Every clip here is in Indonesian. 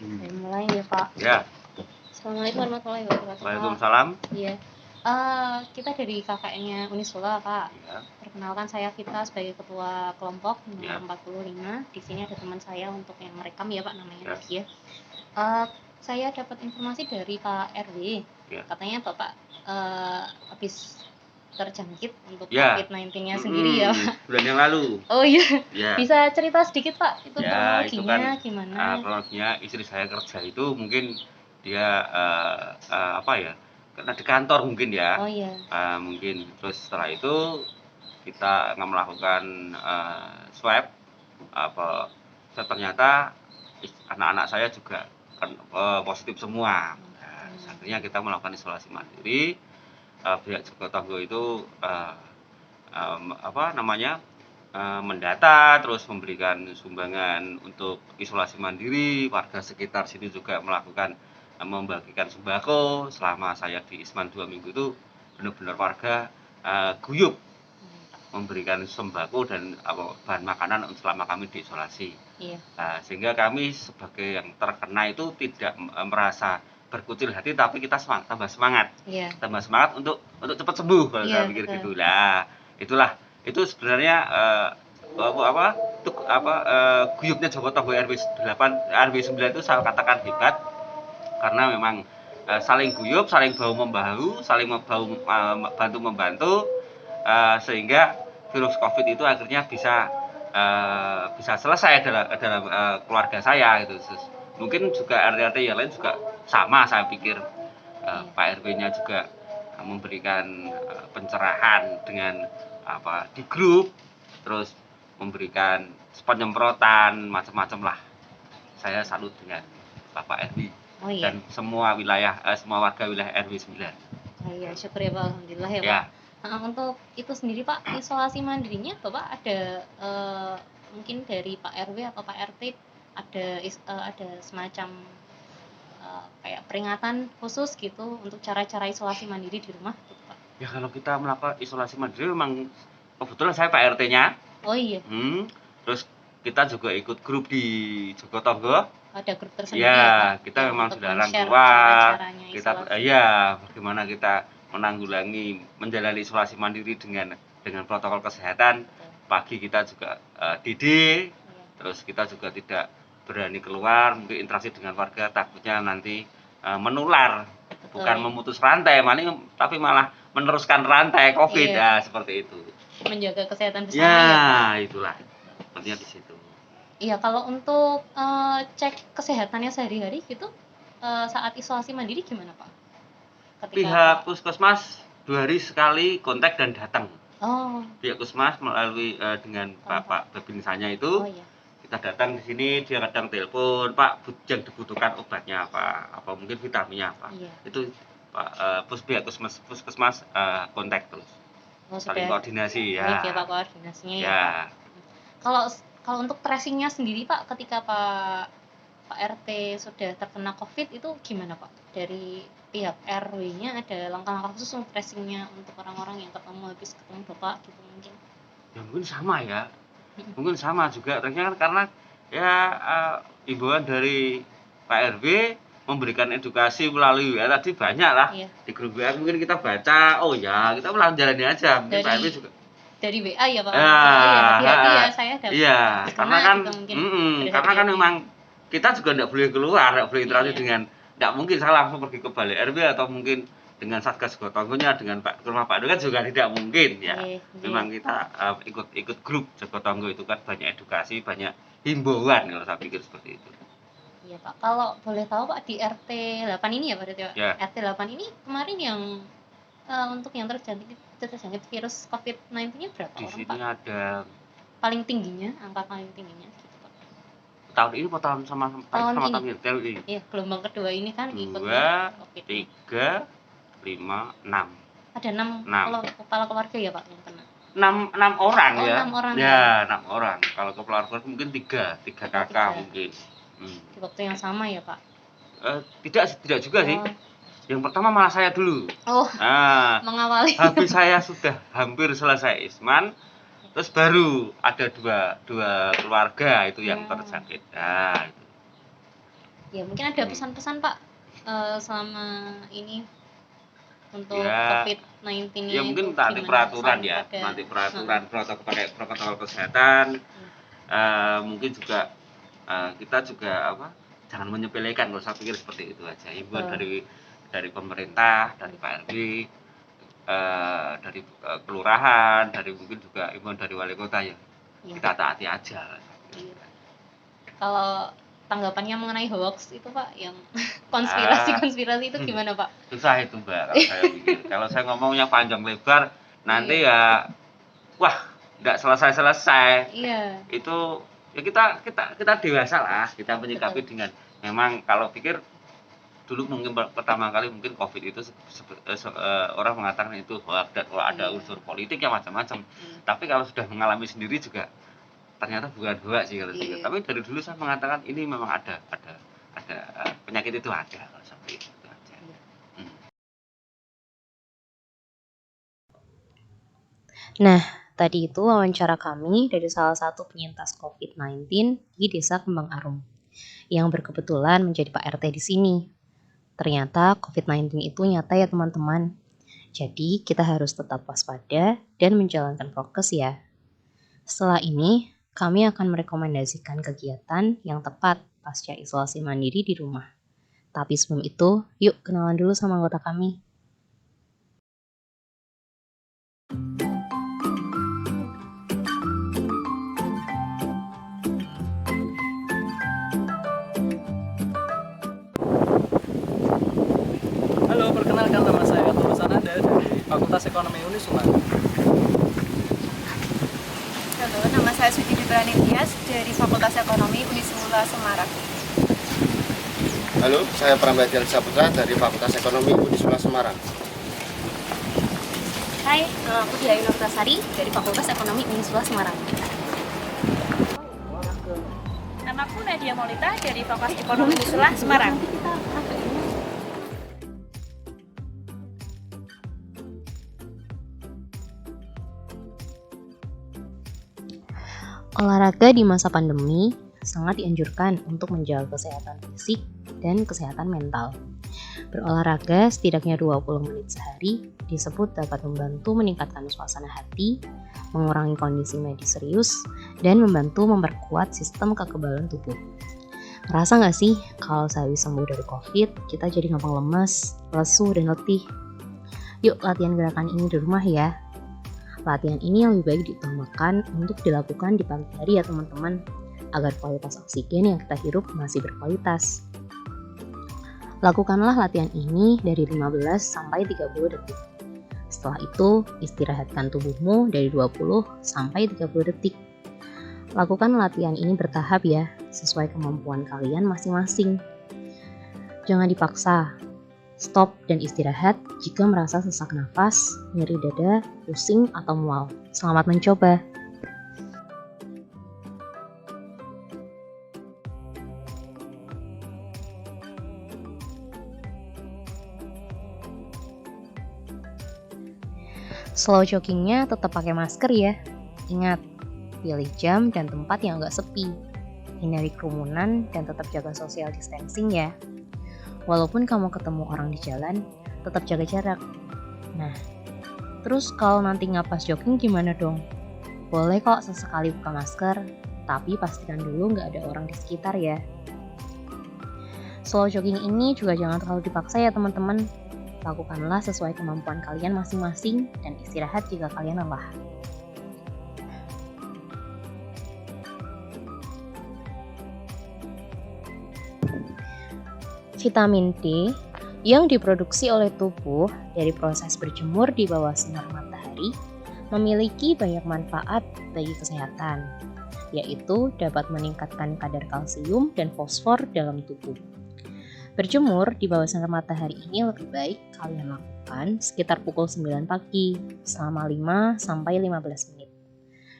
Saya mulai ya Pak. Ya. Assalamualaikum warahmatullahi wabarakatuh. Waalaikumsalam. Iya. Kita dari KKN-nya Unisula Pak. Ya. Perkenalkan saya Vita sebagai ketua kelompok nomor Ya. 45. Di sini ada teman saya untuk yang merekam ya Pak namanya Ya. ya. Saya dapat informasi dari Pak RW. Ya. Katanya Bapak habis terjangkit untuk Ya. COVID-19-nya sendiri ya Pak. Bulan yang lalu. Oh iya. Ya. Bisa cerita sedikit Pak itu Ya, itu kronologinya kan, gimana? kronologinya istri saya kerja itu mungkin dia apa ya, karena di kantor mungkin ya. Oh iya. Mungkin terus setelah itu kita melakukan swab, ternyata anak-anak saya juga kan positif semua. Akhirnya kita melakukan isolasi mandiri. Pihak Joko Tonggo itu mendata, terus memberikan sumbangan untuk isolasi mandiri. Warga sekitar sini juga melakukan membagikan sembako. Selama saya di Isman 2 minggu itu benar-benar warga guyup memberikan sembako dan bahan makanan selama kami diisolasi. Iya. Sehingga kami sebagai yang terkena itu tidak merasa berkucil hati, tapi kita tambah semangat. Iya. Tambah semangat untuk cepat sembuh kalau saya pikir gitu lah. Itu sebenarnya guyupnya Joko Tonggo RW 9 itu saya katakan hebat karena memang saling guyup, saling bahu-membahu, saling bantu-membantu, sehingga virus COVID itu akhirnya bisa selesai dalam keluarga saya gitu. Mungkin juga RT yang lain juga sama, saya pikir. Pak RW-nya juga memberikan pencerahan dengan di grup, terus memberikan penyemprotan macam-macam lah. Saya salut dengan Bapak RW. Oh, iya. Dan semua warga wilayah RW 9. Oh iya, syukur ya Pak, alhamdulillah ya Pak. Ya. Untuk itu sendiri Pak, isolasi mandirinya Bapak ada mungkin dari Pak RW atau Pak RT ada semacam kayak peringatan khusus gitu untuk cara-cara isolasi mandiri di rumah gitu Pak? Ya kalau kita melakukan isolasi mandiri memang kebetulan saya Pak RT-nya. Oh iya. Terus kita juga ikut grup di Joko Tonggo. Ada grup tersendiri ya Pak? Kita memang dilarang keluar. Kita bagaimana kita menjalani isolasi mandiri dengan protokol kesehatan. Pagi kita juga DD. Terus kita juga tidak berani keluar, mungkin interaksi dengan warga, takutnya nanti menular. Bukan memutus rantai, tapi malah meneruskan rantai COVID. Seperti itu. Menjaga kesehatan bersama ya Pak? Itulah pentingnya di situ. Iya, kalau untuk cek kesehatannya sehari-hari gitu saat isolasi mandiri gimana Pak? Pihak puskesmas 2 hari sekali kontak dan datang. Oh. Pihak puskesmas melalui dengan Bapak Babinsanya itu. Oh iya. Kita datang di sini, dia kadang telepon, Pak, yang dibutuhkan obatnya apa mungkin vitaminnya apa. Iya. Itu Pak pihak puskesmas kontak terus. Saling koordinasi ya. Baik ya Pak, koordinasinya ya. Kalau untuk tracingnya sendiri Pak, ketika Pak RT sudah terkena COVID itu gimana Pak? Dari pihak RW-nya ada langkah-langkah khusus untuk tracingnya untuk orang-orang yang habis ketemu Bapak gitu mungkin? Ya mungkin sama ya. Mungkin sama juga, ternyata karena imbauan dari Pak RW memberikan edukasi melalui tadi banyak lah. Iya. Di grup WA mungkin kita baca, kita pulang jalani aja. Mungkin Pak RW juga dari WA ya Pak? Hati-hati ya, saya dapat. Iya, karena kan karena kan memang kita juga tidak boleh keluar, tidak boleh interaksi dengan, tidak mungkin saya langsung pergi ke balai RW atau mungkin dengan Satgas Joko Tonggonya, dengan rumah Pak RW kan juga tidak mungkin ya. Memang kita ikut grup Joko Tonggo itu kan banyak edukasi, banyak himbauan kalau saya pikir seperti itu. Iya Pak, kalau boleh tahu Pak di RT 8 ini ya Pak? Ya. RT 8 ini kemarin yang untuk yang terjangkit virus COVID-19-nya berapa di orang sini Pak? Ada paling tingginya, angka paling tingginya gitu Pak. Tahun ini atau tahun sama tahun ini? Iya, gelombang kedua ini kan 2, 3, 5, 6. Ada 6 kepala keluarga ya Pak yang kena? 6 orang ya. 6 orang ya. 6 orang. Kalau kepala keluarga mungkin 3 kakak mungkin. Di waktu yang sama ya Pak? Tidak juga sih. Yang pertama malah saya dulu. Mengawali. Habis saya sudah hampir selesai Isman, terus baru ada dua keluarga itu yang terjangkit. Itu. Ya mungkin ada pesan-pesan Pak selama ini untuk Ya, COVID-19 ya itu mungkin nanti gimana peraturan ya, pada nanti peraturan protokol kesehatan. Mungkin juga kita juga jangan menyepelekan, kalau saya pikir seperti itu aja. Himbauan dari pemerintah, dari Pak RW, dari kelurahan, dari mungkin juga himbauan dari wali kota ya. Kita taati aja. Iya. Kalau tanggapannya mengenai hoax itu Pak, yang konspirasi itu gimana Pak? Susah itu Mbak kalau saya pikir. Kalau saya ngomongnya panjang lebar, nanti ya wah nggak selesai-selesai. Iya. Itu ya kita dewasa lah, kita menyikapi dengan memang kalau pikir dulu mungkin pertama kali mungkin COVID itu orang mengatakan itu hoax dan ada unsur politik yang macam-macam. Tapi kalau sudah mengalami sendiri juga ternyata bukan hoax sih kalau saya. Tapi dari dulu saya mengatakan ini memang ada penyakit itu ada kalau sampai itu aja. Nah, tadi itu wawancara kami dari salah satu penyintas COVID-19 di Desa Kembang Arum yang berkebetulan menjadi Pak RT di sini. Ternyata COVID-19 itu nyata ya teman-teman. Jadi kita harus tetap waspada dan menjalankan prokes ya. Setelah ini, kami akan merekomendasikan kegiatan yang tepat pasca isolasi mandiri di rumah. Tapi sebelum itu, yuk kenalan dulu sama anggota kami. Halo, perkenalkan nama saya Tulus Ananda dari Fakultas Ekonomi Unisula. Halo, nama saya Suci Fitrani Tias dari Fakultas Ekonomi Unisula Semarang. Halo, saya Prambadian Saputra dari Fakultas Ekonomi Unisula Semarang. Hai, aku Diayu Nurtasari dari Fakultas Ekonomi Unisula Semarang. Namaku Nadia Maulita dari Fakultas Ekonomi Unisula Semarang. Olahraga di masa pandemi sangat dianjurkan untuk menjaga kesehatan fisik dan kesehatan mental. Berolahraga setidaknya 20 menit sehari disebut dapat membantu meningkatkan suasana hati, mengurangi kondisi medis serius, dan membantu memperkuat sistem kekebalan tubuh. Ngerasa nggak sih kalau sehabis sembuh dari COVID, kita jadi gampang lemes, lesu, dan letih? Yuk latihan gerakan ini di rumah ya. Latihan ini lebih baik diutamakan untuk dilakukan di pagi hari ya teman-teman, agar kualitas oksigen yang kita hirup masih berkualitas. Lakukanlah latihan ini dari 15 sampai 30 detik. Setelah itu, istirahatkan tubuhmu dari 20 sampai 30 detik. Lakukan latihan ini bertahap ya, sesuai kemampuan kalian masing-masing. Jangan dipaksa. Stop dan istirahat jika merasa sesak nafas, nyeri dada, pusing, atau mual. Selamat mencoba. Slow joggingnya tetap pakai masker ya. Ingat, pilih jam dan tempat yang agak sepi. Hindari kerumunan dan tetap jaga social distancing ya. Walaupun kamu ketemu orang di jalan, tetap jaga jarak. Nah, terus kalau nanti nggak pas jogging gimana dong? Boleh kok sesekali buka masker, tapi pastikan dulu nggak ada orang di sekitar ya. Slow jogging ini juga jangan terlalu dipaksa ya teman-teman. Lakukanlah sesuai kemampuan kalian masing-masing dan istirahat jika kalian lelah. Vitamin D yang diproduksi oleh tubuh dari proses berjemur di bawah sinar matahari memiliki banyak manfaat bagi kesehatan, yaitu dapat meningkatkan kadar kalsium dan fosfor dalam tubuh. Berjemur di bawah sinar matahari ini lebih baik kalian lakukan sekitar pukul 9 pagi selama 5-15 menit.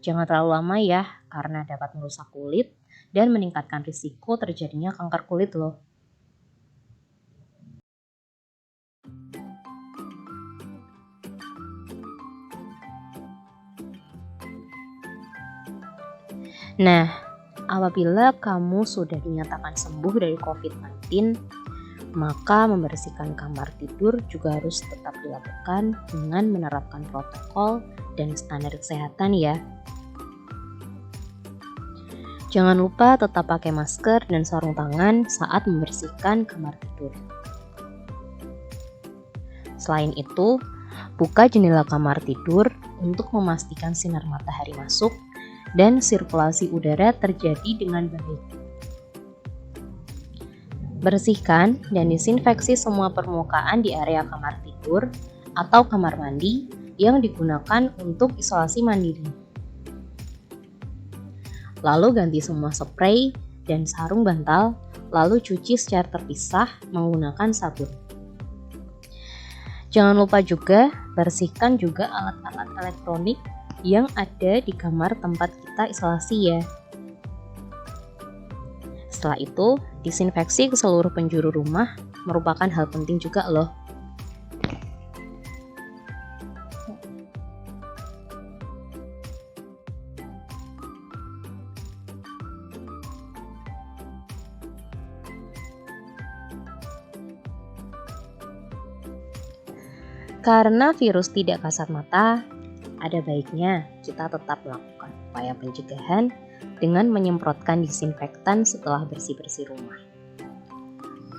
Jangan terlalu lama ya, karena dapat merusak kulit dan meningkatkan risiko terjadinya kanker kulit loh. Nah, Apabila kamu sudah dinyatakan sembuh dari COVID-19, maka membersihkan kamar tidur juga harus tetap dilakukan dengan menerapkan protokol dan standar kesehatan ya. Jangan lupa tetap pakai masker dan sarung tangan saat membersihkan kamar tidur. Selain itu, buka jendela kamar tidur untuk memastikan sinar matahari masuk dan sirkulasi udara terjadi dengan baik. Bersihkan dan disinfeksi semua permukaan di area kamar tidur atau kamar mandi yang digunakan untuk isolasi mandiri. Lalu ganti semua spray dan sarung bantal, lalu cuci secara terpisah menggunakan sabun. Jangan lupa juga bersihkan juga alat-alat elektronik yang ada di kamar tempat kita isolasi ya. Setelah itu, disinfeksi ke seluruh penjuru rumah merupakan hal penting juga loh. Karena virus tidak kasat mata, ada baiknya kita tetap melakukan upaya pencegahan dengan menyemprotkan disinfektan setelah bersih-bersih rumah.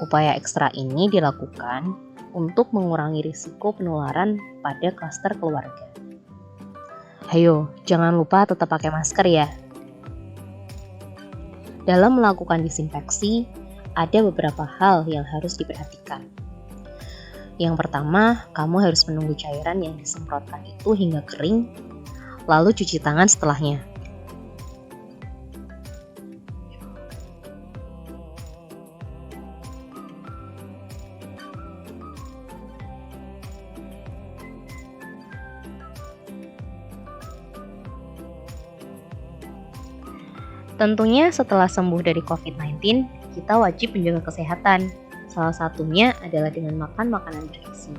Upaya ekstra ini dilakukan untuk mengurangi risiko penularan pada klaster keluarga. Ayo, jangan lupa tetap pakai masker ya. Dalam melakukan disinfeksi, ada beberapa hal yang harus diperhatikan. Yang pertama, kamu harus menunggu cairan yang disemprotkan itu hingga kering, lalu cuci tangan setelahnya. Tentunya setelah sembuh dari COVID-19, kita wajib menjaga kesehatan. Salah satunya adalah dengan makan makanan bergizi,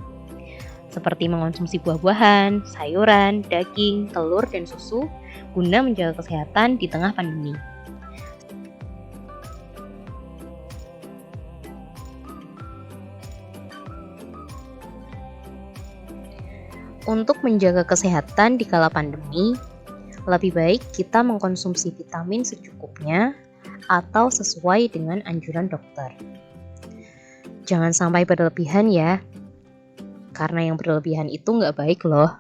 seperti mengonsumsi buah-buahan, sayuran, daging, telur, dan susu guna menjaga kesehatan di tengah pandemi. Untuk menjaga kesehatan di kala pandemi, lebih baik kita mengkonsumsi vitamin secukupnya atau sesuai dengan anjuran dokter. Jangan sampai berlebihan ya, karena yang berlebihan itu nggak baik loh.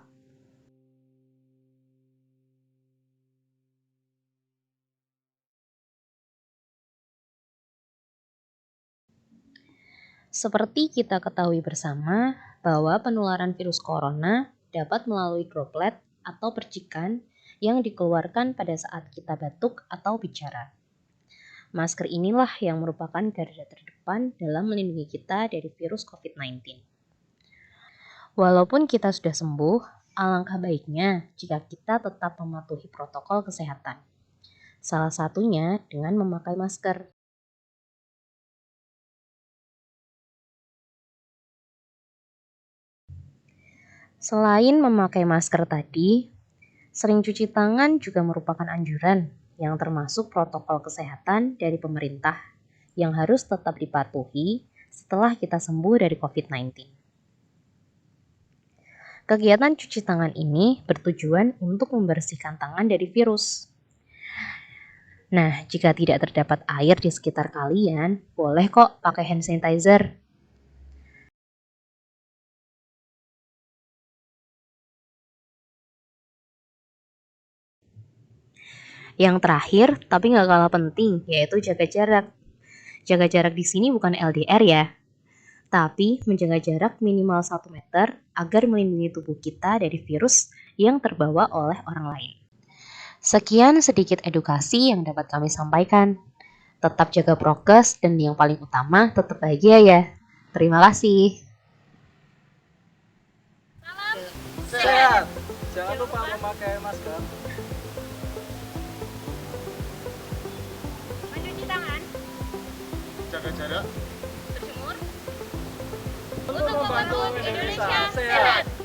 Seperti kita ketahui bersama bahwa penularan virus corona dapat melalui droplet atau percikan yang dikeluarkan pada saat kita batuk atau bicara. Masker inilah yang merupakan garda terdepan dalam melindungi kita dari virus COVID-19. Walaupun kita sudah sembuh, alangkah baiknya jika kita tetap mematuhi protokol kesehatan. Salah satunya dengan memakai masker. Selain memakai masker tadi, sering cuci tangan juga merupakan anjuran yang termasuk protokol kesehatan dari pemerintah yang harus tetap dipatuhi setelah kita sembuh dari COVID-19. Kegiatan cuci tangan ini bertujuan untuk membersihkan tangan dari virus. Nah, jika tidak terdapat air di sekitar kalian, boleh kok pakai hand sanitizer. Yang terakhir, tapi nggak kalah penting, yaitu jaga jarak. Jaga jarak di sini bukan LDR ya, tapi menjaga jarak minimal 1 meter agar melindungi tubuh kita dari virus yang terbawa oleh orang lain. Sekian sedikit edukasi yang dapat kami sampaikan. Tetap jaga prokes dan yang paling utama tetap bahagia ya. Terima kasih. Sehat. Jangan lupa memakai masker. Mencuci tangan, Jaga jarak. berjemur, Untuk membantu Indonesia sehat. sehat.